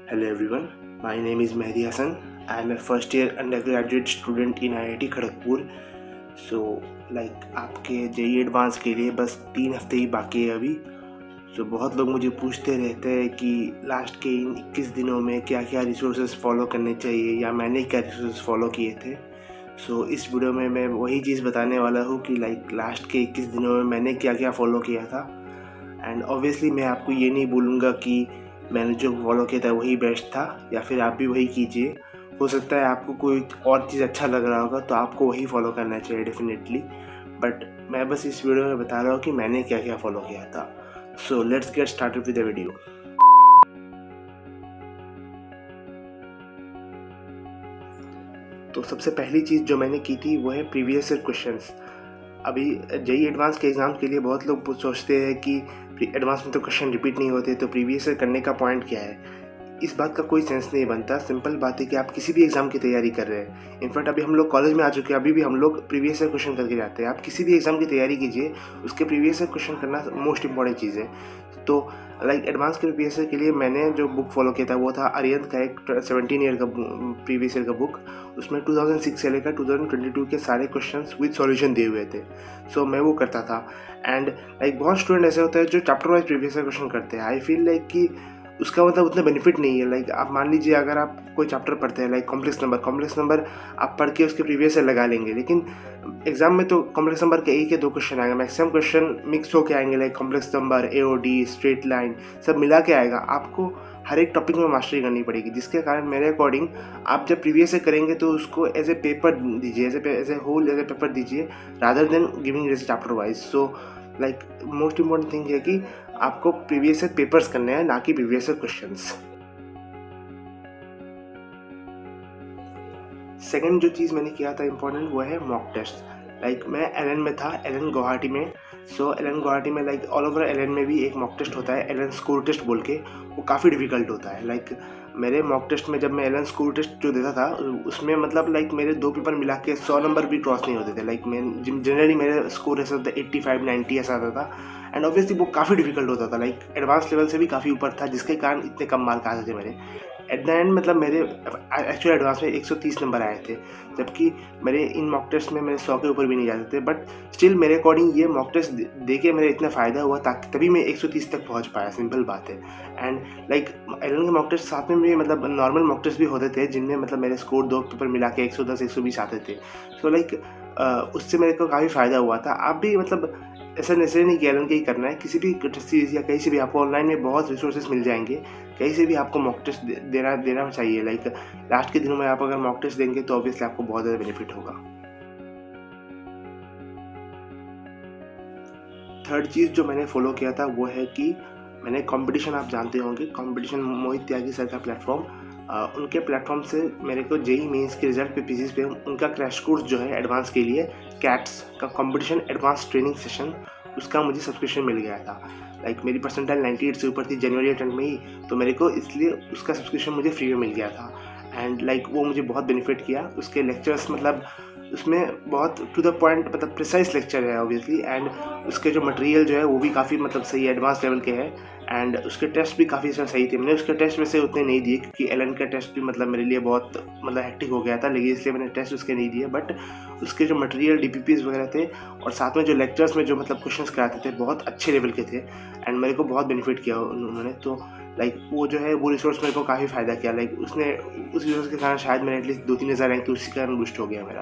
Hello everyone, my name is Mehdi Hassan. I am a first year undergraduate student in IIT Kharagpur. So आपके JEE advance के लिए बस 3 हफ्ते ही बाकी है अभी. बहुत लोग मुझे पूछते रहते हैं कि लास्ट के इन 21 दिनों में क्या क्या रिसोर्सेज फॉलो करने चाहिए या मैंने क्या रिसोर्सेज फॉलो किए थे. इस वीडियो में मैं वही चीज़ बताने वाला हूँ कि लास्ट के 21 दिनों में मैंने क्या क्या फॉलो किया था. एंड ऑब्वियसली मैं आपको ये नहीं बोलूँगा कि मैंने जो फॉलो किया था वही बेस्ट था या फिर आप भी वही कीजिए. हो सकता है आपको कोई और चीज़ अच्छा लग रहा होगा तो आपको वही फॉलो करना चाहिए डेफिनेटली. बट मैं बस इस वीडियो में बता रहा हूँ कि मैंने क्या क्या फॉलो किया था. So let's get started with the video. तो सबसे पहली चीज़ जो मैंने की थी वो है प्रीवियस ईयर क्वेश्चंस. अभी JEE एडवांस के एग्ज़ाम के लिए बहुत लोग सोचते हैं कि एडवांस में तो क्वेश्चन रिपीट नहीं होते तो प्रीवियस ईयर करने का पॉइंट क्या है. इस बात का कोई सेंस नहीं बनता. सिंपल बात है कि आप किसी भी एग्ज़ाम की तैयारी कर रहे हैं. इनफैक्ट अभी हम लोग कॉलेज में आ चुके हैं, अभी भी हम लोग प्रीवियस ईयर क्वेश्चन करके जाते हैं. आप किसी भी एग्ज़ाम की तैयारी कीजिए, उसके प्रीवियस ईयर क्वेश्चन करना मोस्ट इंपॉर्टेंट चीज़ है. तो एडवांस के प्रीवियस ईयर के लिए मैंने जो बुक फॉलो किया था वो था अरिहंत का एक 17 ईयर का प्रीवियस ईयर का बुक. उसमें 2006 से लेकर 2022 के सारे क्वेश्चंस विद सॉल्यूशन दिए हुए थे. मैं वो करता था. एंड बहुत स्टूडेंट ऐसे होते हैं जो chapter wise previous year question करते हैं. आई फील कि उसका मतलब उतना बेनिफिट नहीं है. आप मान लीजिए अगर आप कोई चैप्टर पढ़ते हैं कॉम्प्लेक्स नंबर आप पढ़ के उसके प्रीवियस ईयर लगा लेंगे, लेकिन एग्जाम में तो कॉम्प्लेक्स नंबर के एक या दो क्वेश्चन आएंगे. मैक्सिमम क्वेश्चन मिक्स होके आएंगे, complex number, AOD, straight line सब मिला के आएगा. आपको हर एक टॉपिक में मास्टरी करनी पड़ेगी, जिसके कारण मेरे अकॉर्डिंग आप जब प्रीवियस ईयर करेंगे तो उसको एज ए पेपर दीजिए, as a whole as a paper दीजिए rather than giving as chapter wise. Most important thing है कि आपको प्रीवियस ईयर पेपर्स करने हैं, ना कि प्रीवियस ईयर क्वेश्चंस. सेकंड जो चीज़ मैंने किया था इम्पोर्टेंट वो है मॉक टेस्ट. मैं LN में था, LN गुवाहाटी में. LN गुवाहाटी में ऑल ओवर LN में भी एक मॉक टेस्ट होता है, LN स्कोर टेस्ट बोल के. वो काफ़ी डिफिकल्ट होता है. मेरे मॉक टेस्ट में जब मैं LN स्कोर टेस्ट जो देता था उसमें मेरे 2 पेपर मिला के 100 नंबर भी क्रॉस नहीं होते थे. मैं जनरली मेरे स्कोर ऐसा होता था 85-90 ऐसा आता था. एंड ऑब्वियसली वो काफ़ी डिफिकल्ट होता था. एडवांस लेवल से भी काफ़ी ऊपर था, जिसके कारण इतने कम मार्क आते थे मेरे. एट द एंड मेरे एक्चुअल एडवांस में 130 नंबर आए थे, जबकि मेरे इन मॉक टेस्ट में मेरे 100 के ऊपर भी नहीं जाते थे. बट स्टिल मेरे अकॉर्डिंग ये मॉक टेस्ट दे के मेरे इतना फ़ायदा हुआ ताकि तभी मैं 130 तक पहुंच पाया. सिंपल बात है. एंड LN के मॉक टेस्ट साथ में भी नॉर्मल मॉक टेस्ट भी होते थे, जिनमें मेरे स्कोर 2 पेपर मिला के 110-120 आते थे. उससे मेरे को काफ़ी फ़ायदा हुआ था. आप भी ऐसा नेसेसरी नहीं कि LN के ही करना है, किसी भी सीरीज़ या कहीं से भी आपको ऑनलाइन में बहुत रिसोर्सेज मिल जाएंगे. कहीं से भी आपको मॉक टेस्ट देना चाहिए. लास्ट के दिनों में आप अगर मॉक टेस्ट देंगे तो ऑब्वियसली आपको बहुत ज़्यादा बेनिफिट होगा. थर्ड चीज़ जो मैंने फॉलो किया था वो है कि मैंने कंपटीशन, आप जानते होंगे कंपटीशन, मोहित त्यागी सर का प्लेटफॉर्म, उनके प्लेटफॉर्म से मेरे को JEE मेंस के रिजल्ट पे बेसिस पे उनका क्रैश कोर्स जो है एडवांस के लिए कैट्स का कंपटीशन एडवांस ट्रेनिंग सेशन, उसका मुझे सब्सक्रिप्शन मिल गया था. मेरी परसेंटाइल 98 से ऊपर थी जनवरी अटेंड में ही, तो मेरे को इसलिए उसका सब्सक्रिप्शन मुझे फ्री में मिल गया था. एंड वो मुझे बहुत बेनिफिट किया. उसके लेक्चर्स उसमें बहुत to the point precise lecture है ऑब्वियसली. एंड उसके जो मटेरियल जो है वो भी काफ़ी सही एडवांस लेवल के हैं. एंड उसके टेस्ट भी काफ़ी सही थे. मैंने उसके टेस्ट वैसे उतने नहीं दिए क्योंकि LN का टेस्ट भी मेरे लिए बहुत हेक्टिक हो गया था, लेकिन इसलिए मैंने टेस्ट उसके नहीं दिए. बट उसके जो मटेरियल DPPs वगैरह थे और साथ में जो लेक्चर्स में जो क्वेश्चंस कराते थे बहुत अच्छे लेवल के थे. एंड मेरे को बहुत बेनिफिट किया उन्होंने. तो वो जो है वो रिसोर्स मेरे को काफ़ी फ़ायदा किया. उसने उस रिसोर्स के कारण शायद मेरे एटलीस्ट 2-3 हज़ार रैंक तो उसी के कारण बूस्ट हो गया मेरा.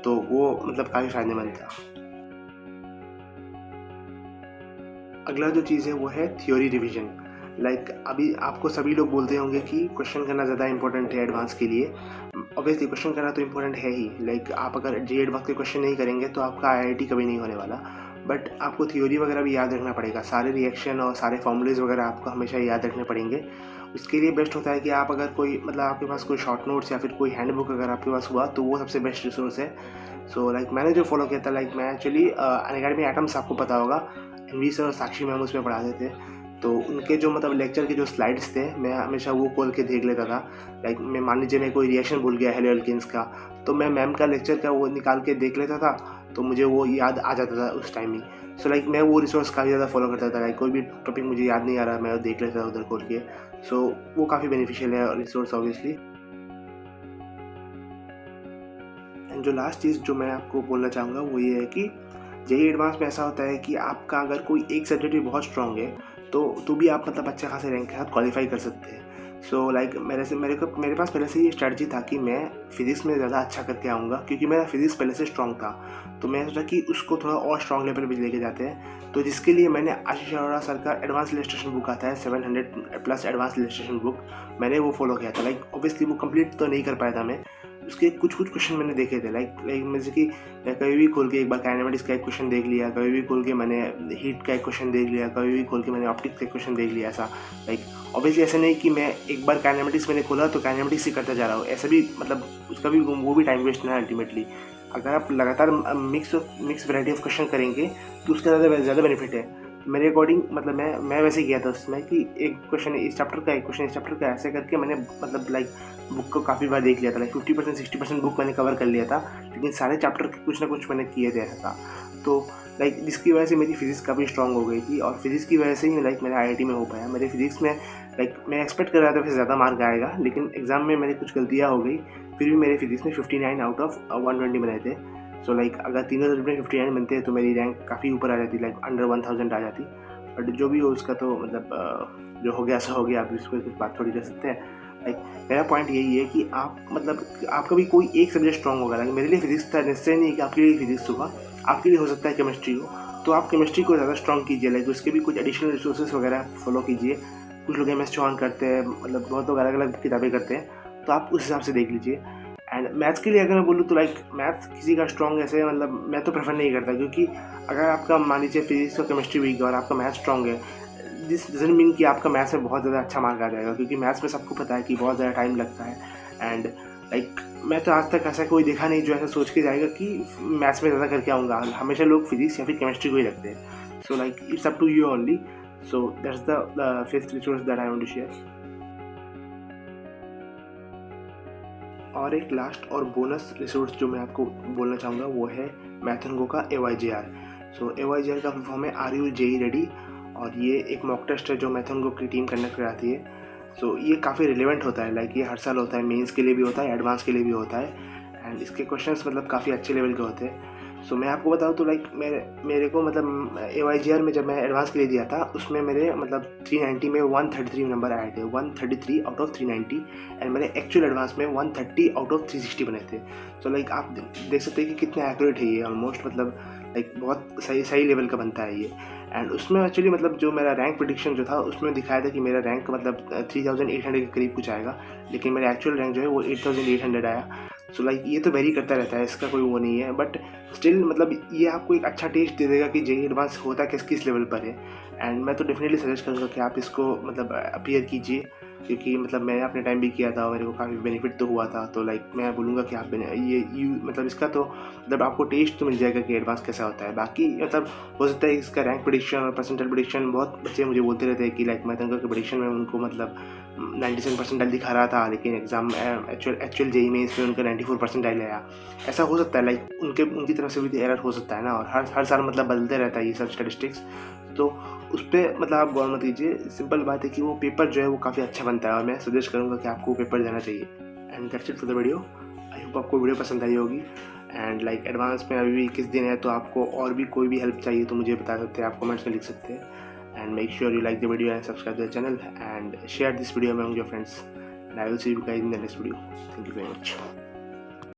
तो वो काफ़ी फ़ायदेमंद था. अगला जो चीज़ है वो है थ्योरी रिवीजन. अभी आपको सभी लोग बोलते होंगे कि क्वेश्चन करना ज़्यादा इंपॉर्टेंट है एडवांस के लिए. ऑब्वियसली क्वेश्चन करना तो इंपॉर्टेंट है ही. आप अगर JEE एडवांस के क्वेश्चन नहीं करेंगे तो आपका IIT कभी नहीं होने वाला. बट आपको थ्योरी वगैरह भी याद रखना पड़ेगा. सारे रिएक्शन और सारे फॉर्मूलेज वगैरह आपको हमेशा याद रखने पड़ेंगे. उसके लिए बेस्ट होता है कि आप अगर कोई आपके पास कोई शॉर्ट नोट्स या फिर कोई हैंडबुक अगर आपके पास हुआ तो वो सबसे बेस्ट रिसोर्स है. मैंने जो फॉलो किया था मैं एक्चुअली अनअकैडमी एटम्स, आपको पता होगा, NV सर और साक्षी मैम उसमें पढ़ाते थे. तो उनके जो लेक्चर के जो स्लाइड्स थे मैं हमेशा वो खोल के देख लेता था. मैं मान लीजिए मैं कोई रिएक्शन भूल गया हेलो एल्केन्स का, तो मैं मैम का लेक्चर का वो निकाल के देख लेता था. तो मुझे वो याद आ जाता था उस टाइम ही। सो लाइक मैं वो रिसोर्स काफ़ी ज़्यादा फॉलो करता था। लाइक कोई भी टॉपिक मुझे याद नहीं आ रहा, मैं वो देख लेता था उधर खोल के। सो वो काफ़ी बेनिफिशियल है रिसोर्स ऑब्वियसली। एंड जो लास्ट चीज़ जो मैं आपको बोलना चाहूँगा वो ये है कि जेईई एडवांस में ऐसा होता है कि आपका अगर कोई एक सब्जेक्ट भी बहुत स्ट्रॉन्ग है तो भी आप मतलब अच्छे खासे रैंक के साथ क्वालिफाई कर सकते हैं। सो लाइक मेरे पास पहले से ये स्ट्रेटजी था कि मैं फिज़िक्स में ज़्यादा अच्छा करके आऊँगा, क्योंकि मेरा फिज़िक्स पहले से स्ट्रॉन्ग था। तो मैं सोचा कि उसको थोड़ा और स्ट्रॉन्ग लेवल पे लेके जाते हैं। तो जिसके लिए मैंने आशीष अरोड़ा सर का एडवांस इलस्ट्रेशन बुक आता है 700 प्लस एडवांस इलस्ट्रेशन बुक, मैंने वो फॉलो किया था। लाइक ऑब्वियसली वो कंप्लीट तो नहीं कर पाया था मैं, उसके कुछ क्वेश्चन मैंने देखे थे। लाइक जैसे कि मैं कभी भी खोल के एक बार काइनेमेटिक्स का एक क्वेश्चन देख लिया, कभी भी खोल के मैंने हीट का एक क्वेश्चन देख लिया, कभी भी खोल के मैंने ऑप्टिक्स का एक क्वेश्चन देख लिया। ऐसा लाइक ऑब्वियसली ऐसा नहीं कि मैं एक बार काइनेमेटिक्स मैंने खोला तो काइनेमेटिक्स ही करता जा रहा हूँ, ऐसा भी मतलब उसका भी वो भी टाइम वेस्ट है अल्टीमेटली। अगर आप लगातार मिक्स वैरायटी ऑफ क्वेश्चन करेंगे तो उसका ज़्यादा बेनिफिट है। मेरे अकॉर्डिंग मतलब मैं वैसे किया था उसमें कि एक क्वेश्चन इस चैप्टर का, एक क्वेश्चन इस चैप्टर का, ऐसे करके मैंने मतलब लाइक बुक को काफ़ी बार देख लिया था। लाइक 50% 60% बुक मैंने कवर कर लिया था, लेकिन सारे चैप्टर के कुछ ना कुछ मैंने किए थे ऐसा था। तो लाइक जिसकी वजह से मेरी फिज़िक्स काफ़ी स्ट्रॉन्ग हो गई थी, और फिज़िक्स की वजह से ही लाइक मेरा आईआईटी में हो पाया। मेरे फिज़िक्स में लाइक मैं एक्सपेक्ट कर रहा था फिर ज़्यादा मार्क आएगा, लेकिन एग्ज़ाम में मेरी कुछ गलतियाँ हो गई, फिर भी मेरे फिज़िक्स में 59 आउट ऑफ 120 बने थे। सो लाइक अगर तीनों सब्जेक्ट में 59 बनते तो मेरी रैंक काफ़ी ऊपर आ जाती, लाइक अंडर 1000 आ जाती। बट जो भी हो उसका तो मतलब जो हो गया सो हो गया, आप इसको कुछ बात थोड़ी कर सकते हैं। लाइक मेरा पॉइंट यही है कि आप मतलब आपका भी कोई एक सब्जेक्ट स्ट्रॉन्ग होगा। लाइक मेरे लिए फिजिक्स था, निश्चय नहीं कि आपके लिए फिजिक्स होगा, आपके लिए हो सकता है केमिस्ट्री हो, तो आप केमिस्ट्री को ज़्यादा स्ट्रॉन्ग कीजिए। लाइक उसके भी कुछ एडिशनल रिसोर्सेज वगैरह फॉलो कीजिए। कुछ लोग MS चौहान करते हैं, मतलब बहुत लोग अलग अलग किताबें करते हैं, तो आप उस हिसाब से देख लीजिए। एंड मैथ्स के लिए अगर मैं बोलूँ तो लाइक मैथ्स किसी का स्ट्रॉन्ग ऐसे मतलब मैं तो प्रेफर नहीं करता, क्योंकि अगर आपका मान लीजिए फिजिक्स और केमिस्ट्री वीक है और आपका मैथ्स स्ट्रॉन्ग है, दिस डजंट मीन कि आपका मैथ्स में बहुत ज़्यादा अच्छा मार्क आ जाएगा, क्योंकि मैथ्स में सबको पता है कि बहुत ज़्यादा टाइम लगता है। एंड लाइक मैं तो आज तक ऐसा कोई देखा नहीं जो ऐसा सोच के जाएगा कि मैथ्स में ज़्यादा करके आऊँगा। हमेशा लोग फिजिक्स या फिर केमिस्ट्री को ही रखते हैं। So like it's up to you only. So that's the fifth resource that I want to share. और एक लास्ट और बोनस रिसोर्स जो मैं आपको बोलना चाहूँगा वो है मैथनगो का AYJR। सो AYJR का फुल फॉर्म है आर यू जेई रेडी, और ये एक मॉक टेस्ट है जो मैथनगो की टीम कंडक्ट कराती है। सो ये काफ़ी रिलेवेंट होता है। लाइक ये हर साल होता है, मेंस के लिए भी होता है, एडवांस के लिए भी होता है। एंड इसके क्वेश्चंस मतलब काफ़ी अच्छे लेवल के होते हैं। सो मैं आपको बताऊँ तो लाइक मेरे को मतलब AYJR में जब मैं एडवांस के लिए दिया था उसमें मेरे मतलब 390 में 133 नंबर आए थे, 133 आउट ऑफ 390। एंड मेरे एक्चुअल एडवांस में 130 आउट ऑफ 360 बने थे। सो लाइक आप देख सकते हैं कि कितना एक्यूरेट है ये, ऑलमोस्ट मतलब लाइक बहुत सही लेवल का बनता है ये। एंड उसमें एक्चुअली मतलब जो मेरा रैंक प्रेडिक्शन जो था उसमें दिखाया था कि मेरा रैंक मतलब 3800 के करीब कुछ आएगा, लेकिन मेरा एक्चुअल रैंक जो है वो 8800 आया। सो लाइक ये तो वेरी करता रहता है, इसका कोई वो नहीं है, बट स्टिल मतलब ये आपको एक अच्छा टेस्ट दे देगा कि जेईई एडवांस होता किस लेवल पर है। एंड मैं तो डेफिनेटली सजेस्ट करूँगा कि आप इसको मतलब अपीयर कीजिए, क्योंकि मतलब मैंने अपने टाइम भी किया था, मेरे को काफ़ी बेनिफिट तो हुआ था। तो लाइक मैं बोलूँगा कि आप ये मतलब इसका तो मतलब आपको टेस्ट तो मिल जाएगा कि एडवांस कैसा होता है। बाकी मतलब हो सकता है इसका रैंक प्रेडिक्शन और परसेंटाइल प्रेडिक्शन, बहुत बच्चे मुझे बोलते रहते हैं कि लाइक मैथनगो के प्रेडिक्शन में उनको मतलब 97 परसेंटाइल दिखा रहा था, लेकिन एग्जाम एक्चुअल जेईई में इसमें उनका 94 परसेंटाइल आया। ऐसा हो सकता है, लाइक उनकी तरफ से भी एरर हो सकता है ना, और हर साल मतलब बदलते रहता है ये सब स्टैटिस्टिक्स। तो उस पर मतलब आप गौर मत कीजिए। सिंपल बात है कि वो पेपर जो है वो काफ़ी अच्छा बनता है, और मैं सजेस्ट करूँगा कि आपको वो पेपर देना चाहिए। And that's it for the video. I hope आपको वीडियो पसंद आई होगी। एंड लाइक एडवांस में अभी भी 21 दिन है, तो आपको और भी कोई भी हेल्प चाहिए तो मुझे बता सकते हैं, आप कमेंट्स में लिख सकते हैं। And make sure you like the video and subscribe to the channel and share this video among your friends, and I will see you guys in the next video. Thank you very much.